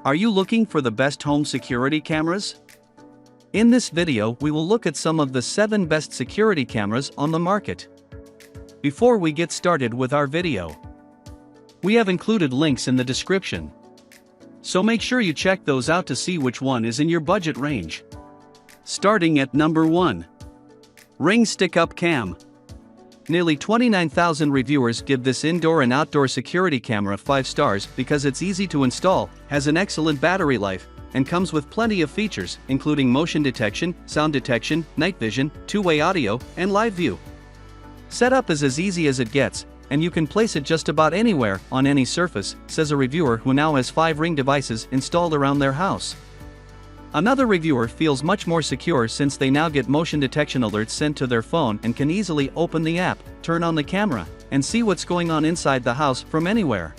Are you looking for the best home security cameras? In this video, we will look at some of the 7 best security cameras on the market. Before we get started with our video, we have included links in the description, so make sure you check those out to see which one is in your budget range. Starting at number 1. Ring Stick-Up Cam. Nearly 29,000 reviewers give this indoor and outdoor security camera 5 stars because it's easy to install, has an excellent battery life, and comes with plenty of features including motion detection, sound detection, night vision, two-way audio, and live view. Setup is as easy as it gets, and you can place it just about anywhere on any surface, says a reviewer who now has 5 Ring devices installed around their house. Another reviewer feels much more secure since they now get motion detection alerts sent to their phone and can easily open the app, turn on the camera, and see what's going on inside the house from anywhere.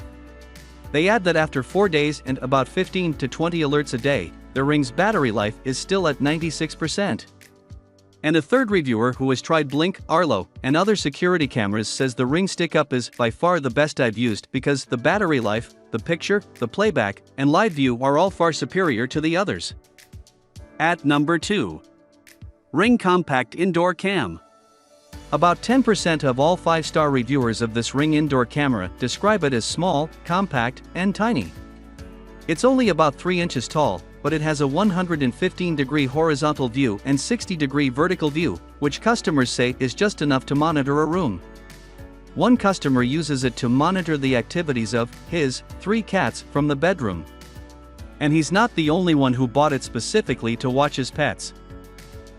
They add that after 4 days and about 15 to 20 alerts a day, the Ring's battery life is still at 96%. And a third reviewer who has tried Blink, Arlo, and other security cameras says the Ring Stick-Up is by far the best I've used because the battery life, the picture, the playback, and live view are all far superior to the others. At number 2. Ring Compact Indoor Cam. About 10% of all 5-star reviewers of this Ring indoor camera describe it as small, compact, and tiny. It's only about 3 inches tall, but it has a 115-degree horizontal view and 60-degree vertical view, which customers say is just enough to monitor a room. One customer uses it to monitor the activities of his 3 cats from the bedroom. And he's not the only one who bought it specifically to watch his pets.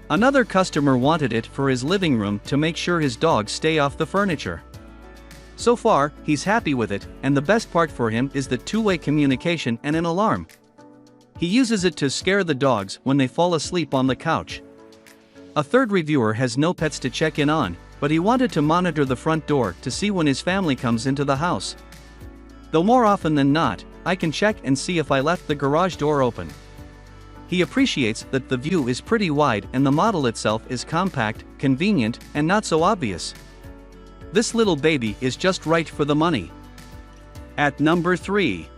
Another customer wanted it for his living room to make sure his dogs stay off the furniture. So far, he's happy with it, and the best part for him is the two-way communication and an alarm. He uses it to scare the dogs when they fall asleep on the couch. A third reviewer has no pets to check in on, but he wanted to monitor the front door to see when his family comes into the house. Though more often than not, I can check and see if I left the garage door open. He appreciates that the view is pretty wide and the model itself is compact, convenient, and not so obvious. This little baby is just right for the money. At number 3.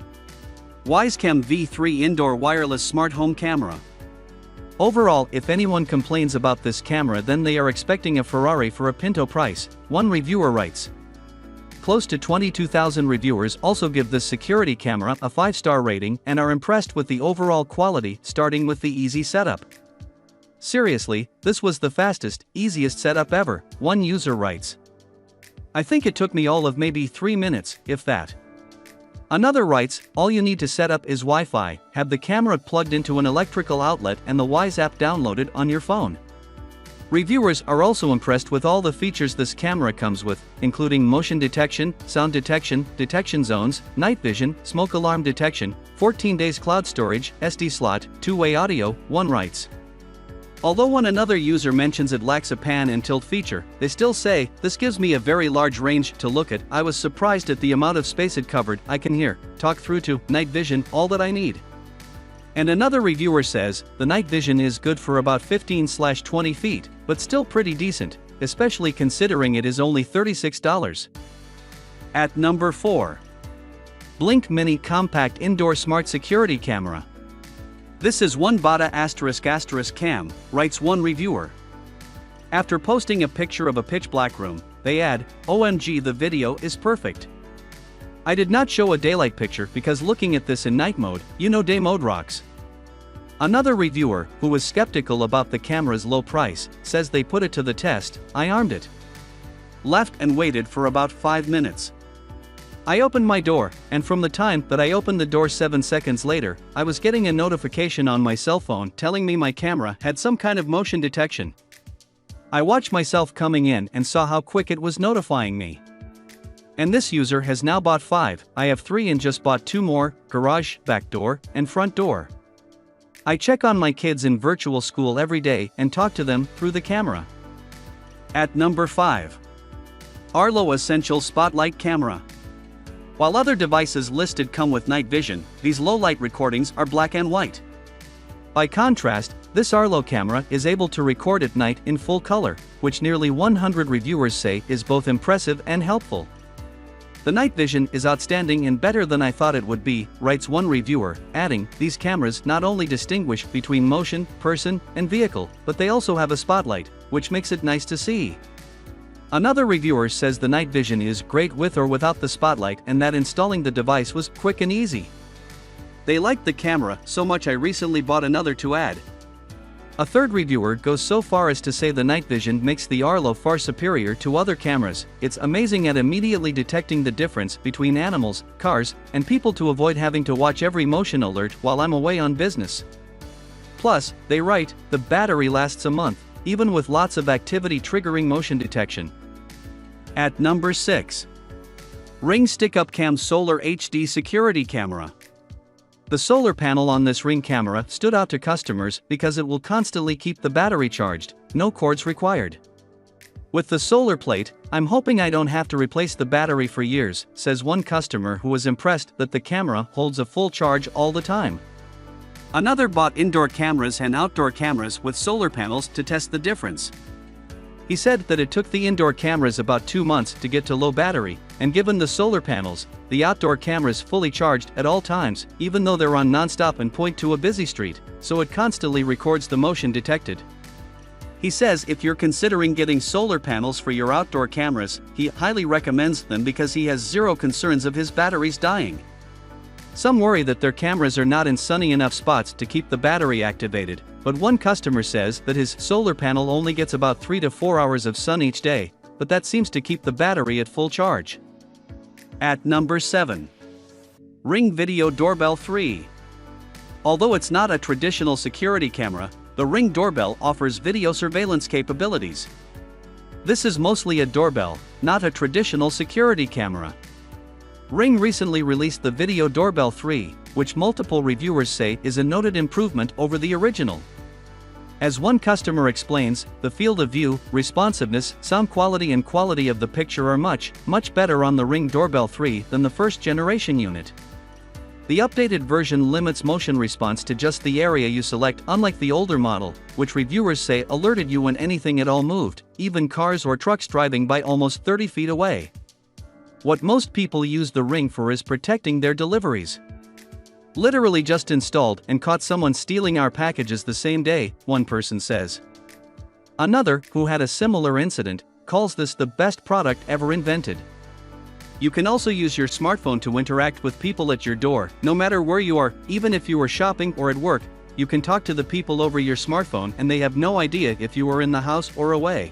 Wyze V3 Indoor Wireless Smart Home Camera. Overall, if anyone complains about this camera, then they are expecting a Ferrari for a Pinto price, one reviewer writes. Close to 22,000 reviewers also give this security camera a 5-star rating and are impressed with the overall quality, starting with the easy setup. Seriously, this was the fastest, easiest setup ever, one user writes. I think it took me all of maybe 3 minutes, if that. Another writes, all you need to set up is Wi-Fi, have the camera plugged into an electrical outlet and the Wyze app downloaded on your phone. Reviewers are also impressed with all the features this camera comes with, including motion detection, sound detection, detection zones, night vision, smoke alarm detection, 14 days cloud storage, SD slot, two-way audio, one writes. Although another user mentions it lacks a pan and tilt feature, they still say, this gives me a very large range to look at. I was surprised at the amount of space it covered. I can hear, talk through to, night vision, all that I need. And another reviewer says, the night vision is good for about 15-20 feet, but still pretty decent, especially considering it is only $36. At number 4. Blink Mini Compact Indoor Smart Security Camera. This is one Bada *** cam, writes one reviewer. After posting a picture of a pitch black room, they add, OMG, the video is perfect. I did not show a daylight picture because looking at this in night mode, you know day mode rocks. Another reviewer, who was skeptical about the camera's low price, says they put it to the test. I armed it. Left and waited for about 5 minutes. I opened my door, and from the time that I opened the door 7 seconds later, I was getting a notification on my cell phone telling me my camera had some kind of motion detection. I watched myself coming in and saw how quick it was notifying me. And this user has now bought 5, I have 3 and just bought 2 more, garage, back door, and front door. I check on my kids in virtual school every day and talk to them through the camera. At number 5. Arlo Essential Spotlight Camera. While other devices listed come with night vision, these low-light recordings are black and white. By contrast, this Arlo camera is able to record at night in full color, which nearly 100 reviewers say is both impressive and helpful. "The night vision is outstanding and better than I thought it would be," writes one reviewer, adding, "These cameras not only distinguish between motion, person, and vehicle, but they also have a spotlight, which makes it nice to see." Another reviewer says the night vision is great with or without the spotlight and that installing the device was quick and easy. "They liked the camera so much I recently bought another to add." A third reviewer goes so far as to say the night vision makes the Arlo far superior to other cameras. "It's amazing at immediately detecting the difference between animals, cars, and people to avoid having to watch every motion alert while I'm away on business." Plus, they write, "The battery lasts a month, even with lots of activity triggering motion detection." At number 6. Ring Stick-Up Cam Solar HD Security Camera. The solar panel on this Ring camera stood out to customers because it will constantly keep the battery charged, no cords required. "With the solar plate, I'm hoping I don't have to replace the battery for years," says one customer who was impressed that the camera holds a full charge all the time. Another bought indoor cameras and outdoor cameras with solar panels to test the difference. He said that it took the indoor cameras about 2 months to get to low battery, and given the solar panels, the outdoor cameras fully charged at all times, even though they're on non-stop and point to a busy street, so it constantly records the motion detected. He says if you're considering getting solar panels for your outdoor cameras, he highly recommends them because he has zero concerns of his batteries dying. Some worry that their cameras are not in sunny enough spots to keep the battery activated, but one customer says that his solar panel only gets about 3 to 4 hours of sun each day, but that seems to keep the battery at full charge. At number 7. Ring Video Doorbell 3. Although it's not a traditional security camera, the Ring Doorbell offers video surveillance capabilities. This is mostly a doorbell, not a traditional security camera. Ring recently released the Video Doorbell 3, which multiple reviewers say is a noted improvement over the original. As one customer explains, the field of view, responsiveness, sound quality and quality of the picture are much better on the Ring Doorbell 3 than the first generation unit. The updated version limits motion response to just the area you select, unlike the older model, which reviewers say alerted you when anything at all moved, even cars or trucks driving by almost 30 feet away. What most people use the Ring for is protecting their deliveries. "Literally just installed and caught someone stealing our packages the same day," one person says. Another, who had a similar incident, calls this the best product ever invented. You can also use your smartphone to interact with people at your door, no matter where you are, even if you are shopping or at work. You can talk to the people over your smartphone and they have no idea if you are in the house or away.